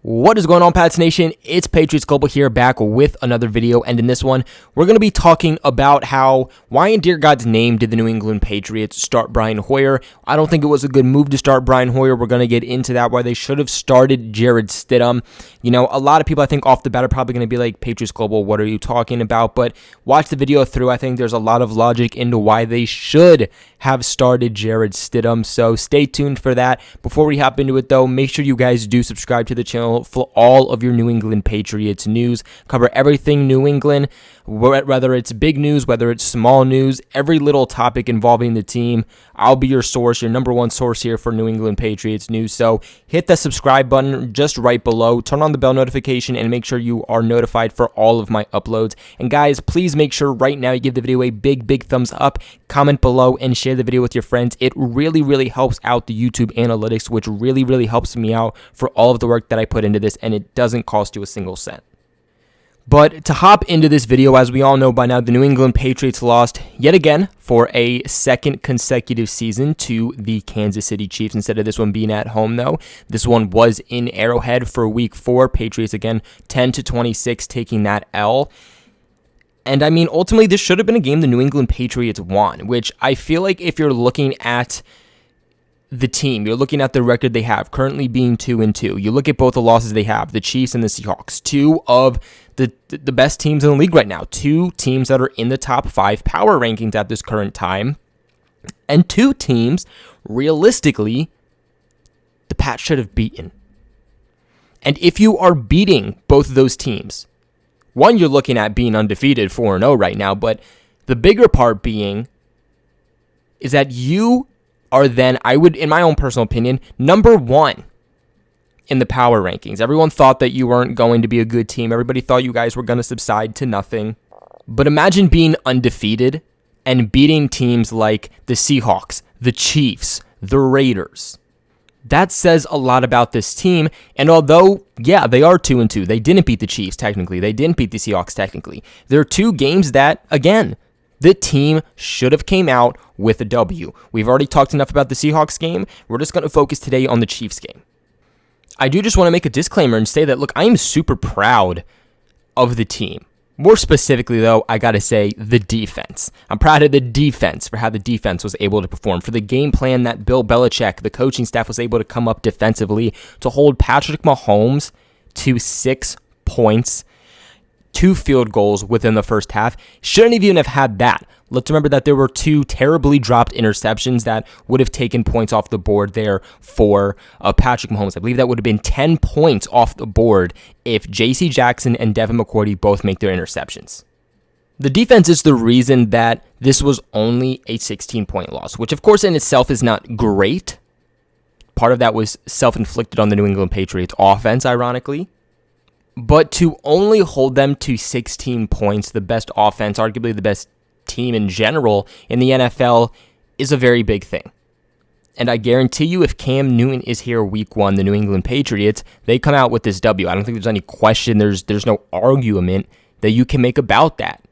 What is going on, Pats Nation? It's Patriots Global here, back with another video, and in this one, we're going to be talking about why in dear God's name did the New England Patriots start Brian Hoyer. I don't think it was a good move to start Brian Hoyer. We're going to get into that, why they should have started Jarrett Stidham. You know, a lot of people, I think, off the bat are probably going to be like, Patriots Global, what are you talking about? But watch the video through. I think there's a lot of logic into why they should have started Jarrett Stidham, so stay tuned for that. Before we hop into it, though, make sure you guys do subscribe to the channel for all of your New England Patriots news. Cover everything New England, whether it's big news, whether it's small news, every little topic involving the team. I'll be your source, your number one source here for New England Patriots news. So hit the subscribe button just right below, turn on the bell notification, and make sure you are notified for all of my uploads. And guys, please make sure right now you give the video a big thumbs up, comment below, and share the video with your friends. It really helps out the YouTube analytics, which really helps me out for all of the work that I put into this, and it doesn't cost you a single cent. But to hop into this video, as we all know by now, the New England Patriots lost yet again for a second consecutive season to the Kansas City Chiefs. Instead of this one being at home, though, this one was in Arrowhead for Week 4. Patriots again 10-26 taking that L. And I mean, ultimately, this should have been a game the New England Patriots won, which I feel like if you're looking at the team, you're looking at the record they have, currently being 2-2. You look at both the losses they have, the Chiefs and the Seahawks, two of the best teams in the league right now, two teams that are in the top 5 power rankings at this current time, and two teams, realistically, the Pats should have beaten. And if you are beating both of those teams, one, you're looking at being undefeated 4-0 right now, but the bigger part being is that you are then, I would, in my own personal opinion, number 1 in the power rankings. Everyone thought that you weren't going to be a good team. Everybody thought you guys were going to subside to nothing. But imagine being undefeated and beating teams like the Seahawks, the Chiefs, the Raiders. That says a lot about this team, and although, yeah, they are 2-2, they didn't beat the Chiefs technically, they didn't beat the Seahawks technically, there are two games that, again, the team should have came out with a W. We've already talked enough about the Seahawks game. We're just going to focus today on the Chiefs game. I do just want to make a disclaimer and say that, look, I am super proud of the team. More specifically, though, I got to say the defense. I'm proud of the defense for how the defense was able to perform, for the game plan that Bill Belichick, the coaching staff, was able to come up defensively to hold Patrick Mahomes to 6 points, 2 field goals within the first half. Shouldn't even have had that. Let's remember that there were 2 terribly dropped interceptions that would have taken points off the board there for Patrick Mahomes. I believe that would have been 10 points off the board if J.C. Jackson and Devin McCourty both make their interceptions. The defense is the reason that this was only a 16-point loss, which of course in itself is not great. Part of that was self-inflicted on the New England Patriots offense, ironically. But to only hold them to 16 points, the best offense, arguably the best team in general in the NFL, is a very big thing. And I guarantee you, if Cam Newton is here week 1, the New England Patriots, they come out with this W. I don't think there's any question, there's no argument that you can make about that.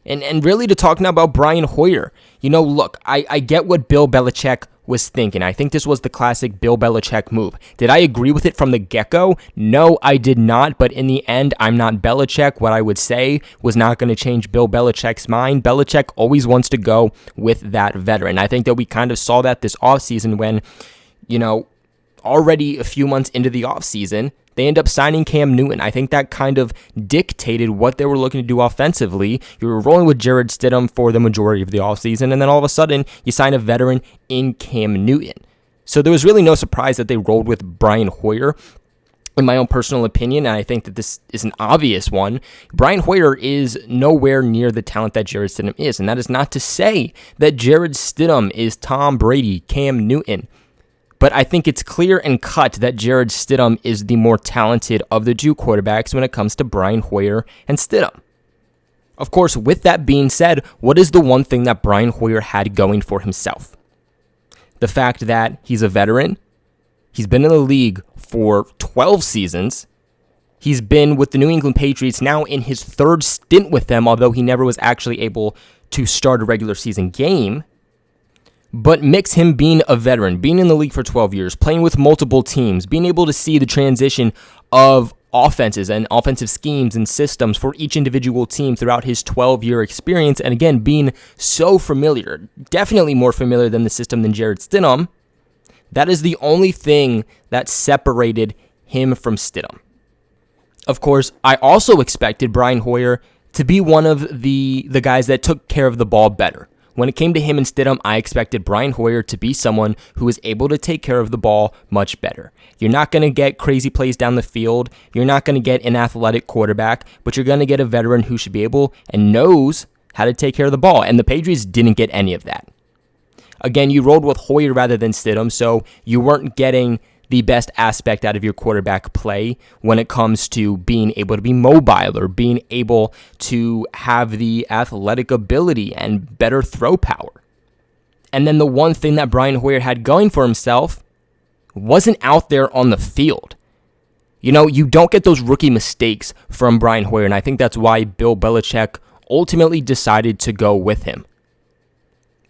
And really, to talk now about Brian Hoyer, you know, look, I get what Bill Belichick was thinking. I think this was the classic Bill Belichick move. Did I agree with it from the get-go? No, I did not, but in the end, I'm not Belichick. What I would say was not going to change Bill Belichick's mind. Belichick always wants to go with that veteran. I think that we kind of saw that this offseason when, you know, already a few months into the offseason, they end up signing Cam Newton. I think that kind of dictated what they were looking to do offensively. You were rolling with Jarrett Stidham for the majority of the offseason, and then all of a sudden, you sign a veteran in Cam Newton. So there was really no surprise that they rolled with Brian Hoyer. In my own personal opinion, and I think that this is an obvious one, Brian Hoyer is nowhere near the talent that Jarrett Stidham is, and that is not to say that Jarrett Stidham is Tom Brady, Cam Newton. But I think it's clear and cut that Jarrett Stidham is the more talented of the 2 quarterbacks when it comes to Brian Hoyer and Stidham. Of course, with that being said, what is the one thing that Brian Hoyer had going for himself? The fact that he's a veteran, he's been in the league for 12 seasons, he's been with the New England Patriots now in his 3rd stint with them, although he never was actually able to start a regular season game. But mix him being a veteran, being in the league for 12 years, playing with multiple teams, being able to see the transition of offenses and offensive schemes and systems for each individual team throughout his 12-year experience, and again, being so familiar, definitely more familiar than the system than Jarrett Stidham, that is the only thing that separated him from Stidham. Of course, I also expected Brian Hoyer to be one of the guys that took care of the ball better. When it came to him and Stidham, I expected Brian Hoyer to be someone who was able to take care of the ball much better. You're not going to get crazy plays down the field. You're not going to get an athletic quarterback, but you're going to get a veteran who should be able and knows how to take care of the ball. And the Patriots didn't get any of that. Again, you rolled with Hoyer rather than Stidham, so you weren't getting the best aspect out of your quarterback play when it comes to being able to be mobile or being able to have the athletic ability and better throw power. And then the one thing that Brian Hoyer had going for himself wasn't out there on the field. You know, you don't get those rookie mistakes from Brian Hoyer, and I think that's why Bill Belichick ultimately decided to go with him.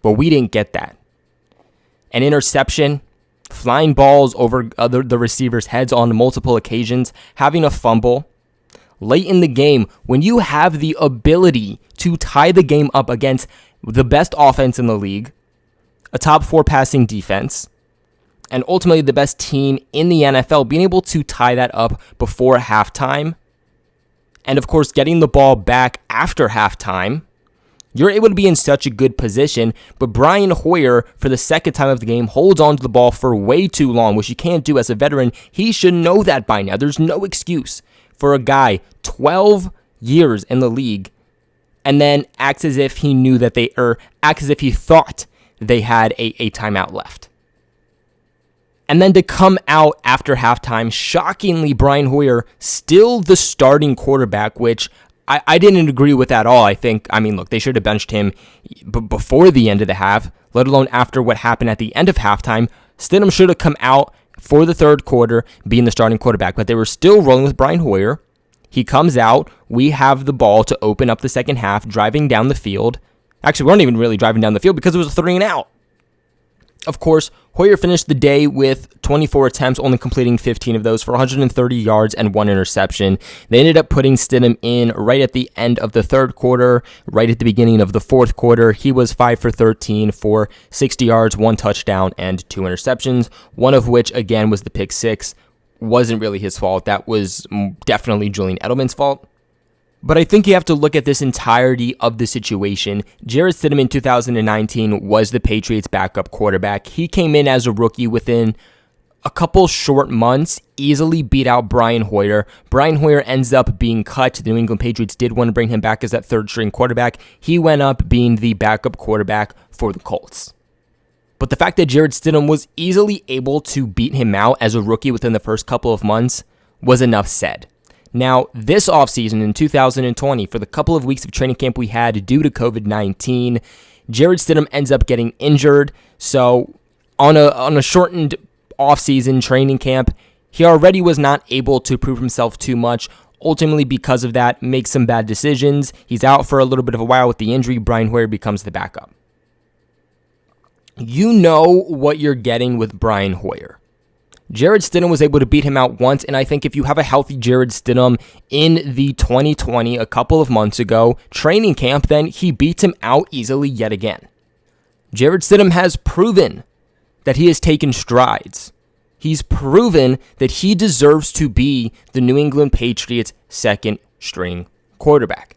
But we didn't get that. An interception, flying balls over the receivers' heads on multiple occasions, having a fumble. Late in the game, when you have the ability to tie the game up against the best offense in the league, a top 4 passing defense, and ultimately the best team in the NFL, being able to tie that up before halftime, and of course getting the ball back after halftime, you're able to be in such a good position, but Brian Hoyer, for the second time of the game, holds on to the ball for way too long, which you can't do as a veteran. He should know that by now. There's no excuse for a guy 12 years in the league and then acts as if he knew that acts as if he thought they had a timeout left. And then to come out after halftime, shockingly, Brian Hoyer, still the starting quarterback, which I didn't agree with at all. Look, they should have benched him before the end of the half, let alone after what happened at the end of halftime. Stidham should have come out for the third quarter being the starting quarterback, but they were still rolling with Brian Hoyer. He comes out. We have the ball to open up the second half, driving down the field. Actually, we weren't even really driving down the field because it was a 3-and-out. Of course, Hoyer finished the day with 24 attempts, only completing 15 of those for 130 yards and 1 interception. They ended up putting Stidham in right at the end of the third quarter, right at the beginning of the fourth quarter. He was 5 for 13 for 60 yards, 1 touchdown, and 2 interceptions, one of which, again, was the pick six. Wasn't really his fault. That was definitely Julian Edelman's fault. But I think you have to look at this entirety of the situation. Jarrett Stidham in 2019 was the Patriots' backup quarterback. He came in as a rookie within a couple short months, easily beat out Brian Hoyer. Brian Hoyer ends up being cut. The New England Patriots did want to bring him back as that third-string quarterback. He went up being the backup quarterback for the Colts. But the fact that Jarrett Stidham was easily able to beat him out as a rookie within the first couple of months was enough said. Now, this offseason in 2020, for the couple of weeks of training camp we had due to COVID-19, Jarrett Stidham ends up getting injured. So on a shortened offseason training camp, he already was not able to prove himself too much. Ultimately, because of that, makes some bad decisions. He's out for a little bit of a while with the injury. Brian Hoyer becomes the backup. You know what you're getting with Brian Hoyer. Jarrett Stidham was able to beat him out once, and I think if you have a healthy Jarrett Stidham in the 2020, a couple of months ago, training camp, then he beats him out easily yet again. Jarrett Stidham has proven that he has taken strides. He's proven that he deserves to be the New England Patriots' second-string quarterback.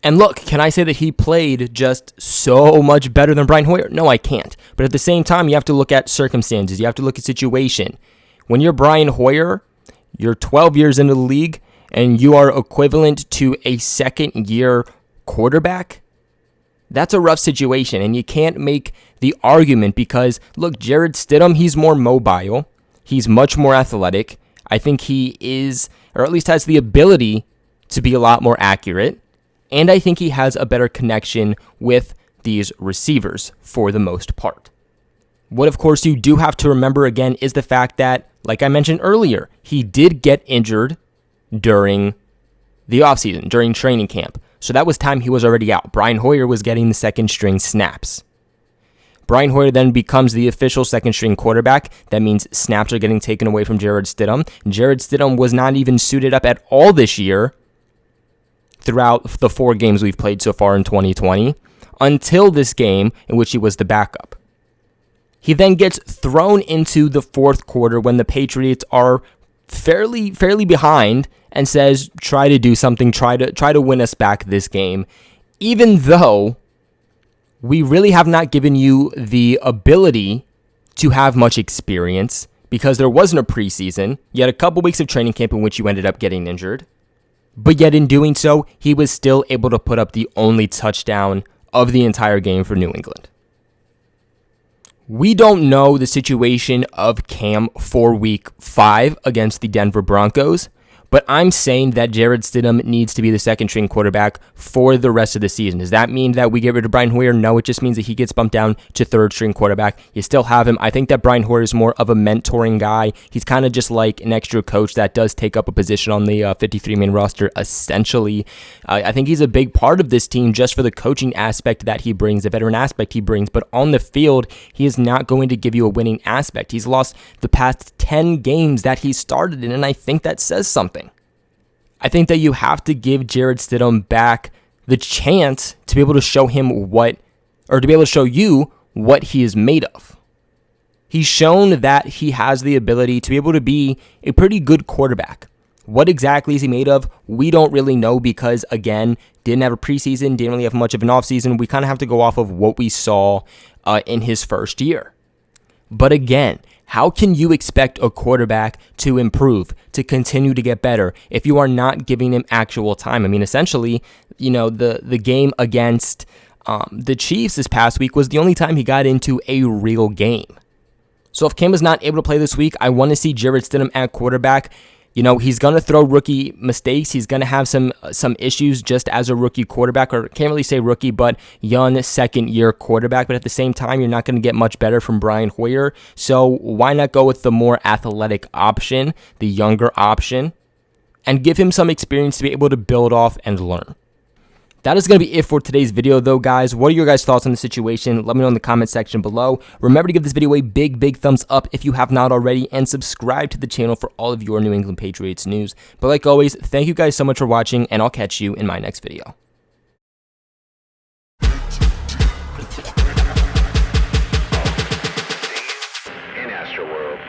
And look, can I say that he played just so much better than Brian Hoyer? No, I can't. But at the same time, you have to look at circumstances. You have to look at situation. When you're Brian Hoyer, you're 12 years into the league, and you are equivalent to a second-year quarterback, that's a rough situation. And you can't make the argument because, look, Jarrett Stidham, he's more mobile. He's much more athletic. I think he is, or at least has the ability to be a lot more accurate. And I think he has a better connection with these receivers for the most part. What, of course, you do have to remember again is the fact that, like I mentioned earlier, he did get injured during the offseason, during training camp. So that was time he was already out. Brian Hoyer was getting the second string snaps. Brian Hoyer then becomes the official second-string quarterback. That means snaps are getting taken away from Jarrett Stidham. Jarrett Stidham was not even suited up at all this year throughout the 4 games we've played so far in 2020, until this game in which he was the backup. He then gets thrown into the fourth quarter when the Patriots are fairly behind and says, try to do something, try to win us back this game, even though we really have not given you the ability to have much experience because there wasn't a preseason. You had a couple weeks of training camp in which you ended up getting injured. But yet in doing so, he was still able to put up the only touchdown of the entire game for New England. We don't know the situation of Cam for week 5 against the Denver Broncos, but I'm saying that Jarrett Stidham needs to be the second-string quarterback for the rest of the season. Does that mean that we get rid of Brian Hoyer? No, it just means that he gets bumped down to third-string quarterback. You still have him. I think that Brian Hoyer is more of a mentoring guy. He's kind of just like an extra coach that does take up a position on the 53-man roster, essentially. I think he's a big part of this team just for the coaching aspect that he brings, the veteran aspect he brings. But on the field, he is not going to give you a winning aspect. He's lost the past 10 games that he started in, and I think that says something. I think that you have to give Jarrett Stidham back the chance to be able to show him to be able to show you what he is made of. He's shown that he has the ability to be able to be a pretty good quarterback. What exactly is he made of? We don't really know because, again, didn't have a preseason, didn't really have much of an offseason. We kind of have to go off of what we saw in his first year. But again, how can you expect a quarterback to improve, to continue to get better, if you are not giving him actual time? I mean, essentially, the game against the Chiefs this past week was the only time he got into a real game. So if Cam is not able to play this week, I want to see Jarrett Stidham at quarterback. He's going to throw rookie mistakes. He's going to have some issues just as a rookie quarterback, or can't really say rookie, but young second-year quarterback. But at the same time, you're not going to get much better from Brian Hoyer. So why not go with the more athletic option, the younger option, and give him some experience to be able to build off and learn? That is going to be it for today's video, though, guys. What are your guys' thoughts on the situation? Let me know in the comment section below. Remember to give this video a big thumbs up if you have not already, and subscribe to the channel for all of your New England Patriots news. But like always, thank you guys so much for watching, and I'll catch you in my next video. In Astro World.